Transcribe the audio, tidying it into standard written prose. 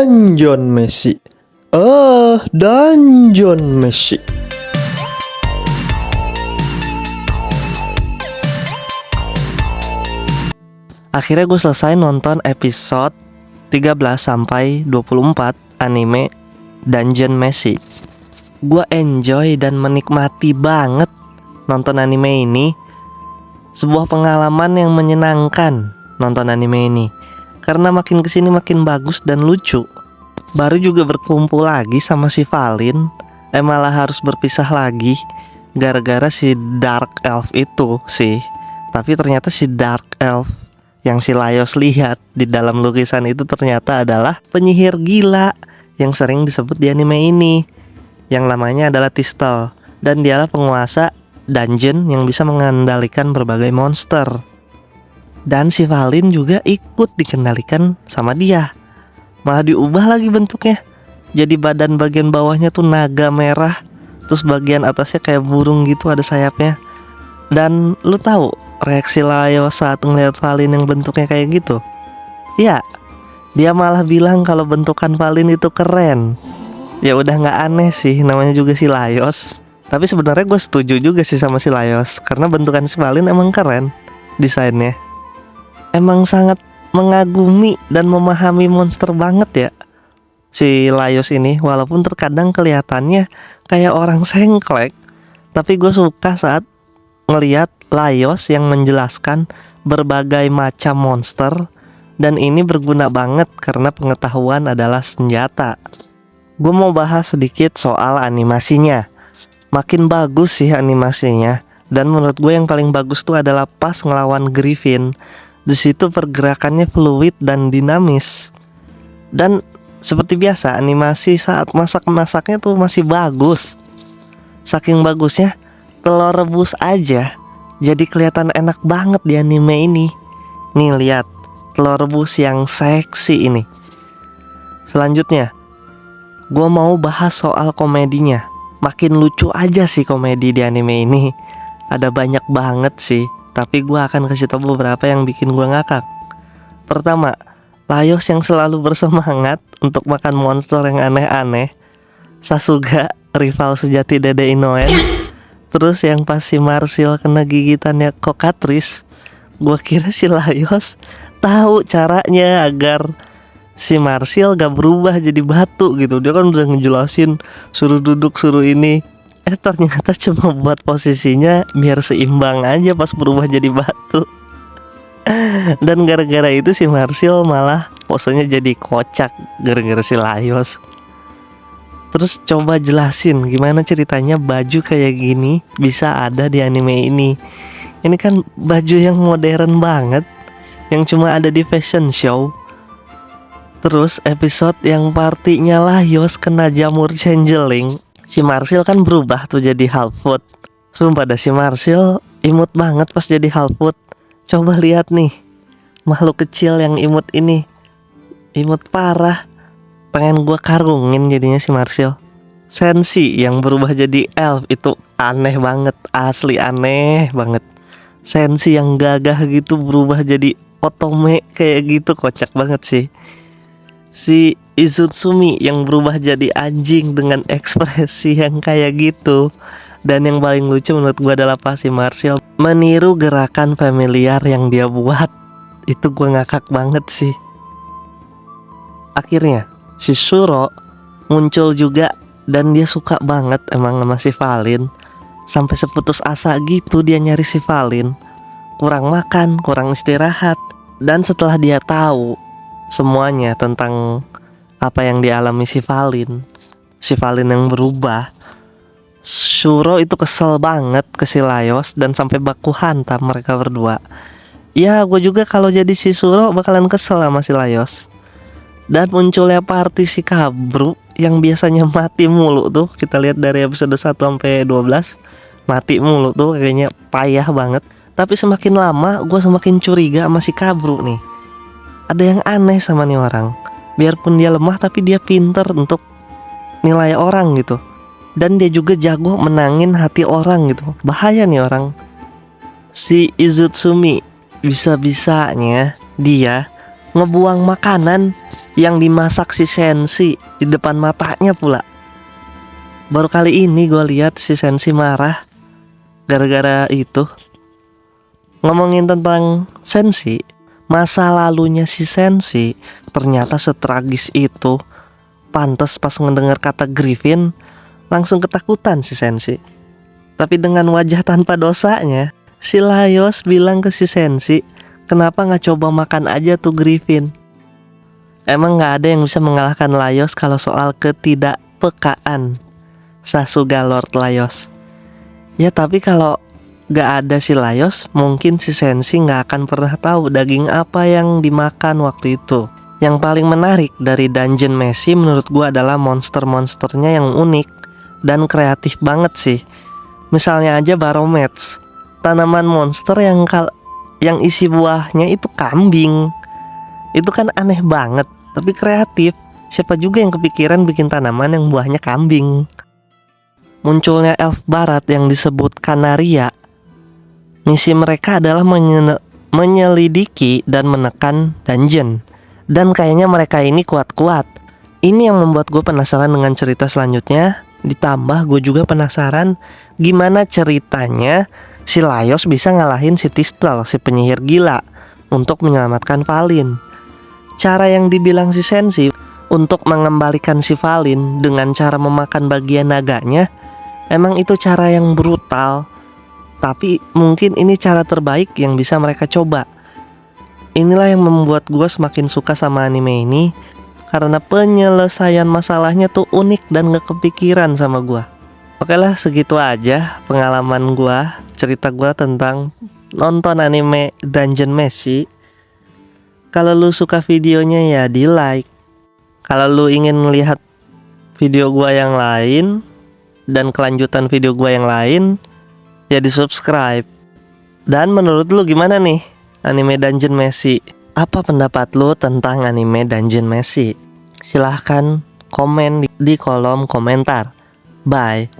Dungeon Messi. Dungeon Messi. Akhirnya gue selesai nonton episode 13 sampai 24 anime Dungeon Messi. Gue enjoy dan menikmati banget nonton anime ini. Sebuah pengalaman yang menyenangkan nonton anime ini, karena makin kesini makin bagus dan lucu. Baru juga berkumpul lagi sama si Valin, malah harus berpisah lagi gara-gara si Dark Elf itu sih. Tapi ternyata si Dark Elf yang si Laios lihat di dalam lukisan itu ternyata adalah penyihir gila yang sering disebut di anime ini, yang namanya adalah Tistel. Dan dialah penguasa dungeon yang bisa mengendalikan berbagai monster. Dan si Valin juga ikut dikendalikan sama dia. Malah diubah lagi bentuknya. Jadi badan bagian bawahnya tuh naga merah, terus bagian atasnya kayak burung gitu, ada sayapnya. Dan lu tahu reaksi Laios saat ngeliat Valin yang bentuknya kayak gitu? Ya, dia malah bilang kalau bentukan Valin itu keren. Ya udah nggak aneh sih, namanya juga si Laios. Tapi sebenarnya gue setuju juga sih sama si Laios, karena bentukan si Valin emang keren desainnya. Emang sangat mengagumi dan memahami monster banget ya si Laios ini. Walaupun terkadang kelihatannya kayak orang sengklek, tapi gue suka saat ngelihat Laios yang menjelaskan berbagai macam monster. Dan ini berguna banget karena pengetahuan adalah senjata. Gue mau bahas sedikit soal animasinya. Makin bagus sih animasinya. Dan menurut gue yang paling bagus tuh adalah pas ngelawan Griffin. Di situ pergerakannya fluid dan dinamis. Dan seperti biasa animasi saat masak-masaknya tuh masih bagus. Saking bagusnya, telur rebus aja jadi kelihatan enak banget di anime ini. Nih lihat, telur rebus yang seksi ini. Selanjutnya, gue mau bahas soal komedinya. Makin lucu aja sih komedi di anime ini. Ada banyak banget sih, tapi gue akan kasih tau beberapa yang bikin gue ngakak. Pertama, Laios yang selalu bersemangat untuk makan monster yang aneh-aneh. Sasuga, rival sejati Dede Inouen. Terus yang pas si Marsil kena gigitannya Cockatrice, gue kira si Laios tahu caranya agar si Marsil gak berubah jadi batu gitu. Dia kan udah ngejelasin suruh duduk, suruh ini. Ternyata cuma buat posisinya biar seimbang aja pas berubah jadi batu. Dan gara-gara itu si Marsil malah posenya jadi kocak gara-gara si Laios. Terus coba jelasin gimana ceritanya baju kayak gini bisa ada di anime ini. Ini kan baju yang modern banget, yang cuma ada di fashion show. Terus episode yang partinya Laios kena jamur changeling, si Marsil kan berubah tuh jadi Halffoot. Sumpah dah, si Marsil imut banget pas jadi Halffoot. Coba lihat nih, makhluk kecil yang imut ini. Imut parah. Pengen gue karungin jadinya si Marsil. Sensi yang berubah jadi elf itu aneh banget, asli aneh banget. Sensi yang gagah gitu berubah jadi otome kayak gitu, kocak banget sih. Si Izutsumi yang berubah jadi anjing dengan ekspresi yang kayak gitu. Dan yang paling lucu menurut gue adalah pas si Marsil meniru gerakan familiar yang dia buat. Itu gue ngakak banget sih. Akhirnya si Shuro muncul juga, dan dia suka banget emang sama si Valin. Sampai seputus asa gitu dia nyari si Valin. Kurang makan, kurang istirahat. Dan setelah dia tahu semuanya tentang apa yang dialami si Valin yang berubah, Shuro itu kesel banget ke si Laios dan sampai baku hantam mereka berdua. Ya gue juga kalau jadi si Shuro bakalan kesel sama si Laios. Dan munculnya party si Kabru yang biasanya mati mulu tuh. Kita lihat dari episode 1 sampai 12 mati mulu tuh, kayaknya payah banget. Tapi semakin lama gue semakin curiga sama si Kabru nih. Ada yang aneh sama nih orang. Biarpun dia lemah tapi dia pinter untuk nilai orang gitu. Dan dia juga jago menangin hati orang gitu. Bahaya nih orang. Si Izutsumi bisa-bisanya dia ngebuang makanan yang dimasak si Senshi di depan matanya pula. Baru kali ini gue lihat si Senshi marah gara-gara itu. Ngomongin tentang Senshi, masa lalunya si Senshi ternyata setragis itu. Pantes pas ngedengar kata Griffin langsung ketakutan si Senshi. Tapi dengan wajah tanpa dosanya, si Laios bilang ke si Senshi, kenapa gak coba makan aja tuh Griffin. Emang gak ada yang bisa mengalahkan Laios kalau soal ketidakpekaan Sasuga Lord Laios. Ya tapi kalau gak ada si Laios, mungkin si Senshi gak akan pernah tahu daging apa yang dimakan waktu itu. Yang paling menarik dari Dungeon Meshi menurut gua adalah monster-monsternya yang unik dan kreatif banget sih. Misalnya aja Baromets, tanaman monster yang isi buahnya itu kambing. Itu kan aneh banget, tapi kreatif. Siapa juga yang kepikiran bikin tanaman yang buahnya kambing. Munculnya elf barat yang disebut Kanaria. Misi mereka adalah menyelidiki dan menekan dungeon. Dan kayaknya mereka ini kuat-kuat. Ini yang membuat gue penasaran dengan cerita selanjutnya. Ditambah gue juga penasaran gimana ceritanya si Laios bisa ngalahin si Tistel, si penyihir gila, untuk menyelamatkan Valin. Cara yang dibilang si Senshi untuk mengembalikan si Valin dengan cara memakan bagian naganya, emang itu cara yang brutal. Tapi mungkin ini cara terbaik yang bisa mereka coba. Inilah yang membuat gue semakin suka sama anime ini, karena penyelesaian masalahnya tuh unik dan gak kepikiran sama gue. Oke lah, segitu aja pengalaman gue, cerita gue tentang nonton anime Dungeon Meshi. Kalau lu suka videonya ya di like. Kalau lu ingin melihat video gue yang lain dan kelanjutan video gue yang lain, ya di subscribe. Dan menurut lu gimana nih anime Dungeon Meshi? Apa pendapat lu tentang anime Dungeon Meshi? Silahkan komen di kolom komentar. Bye.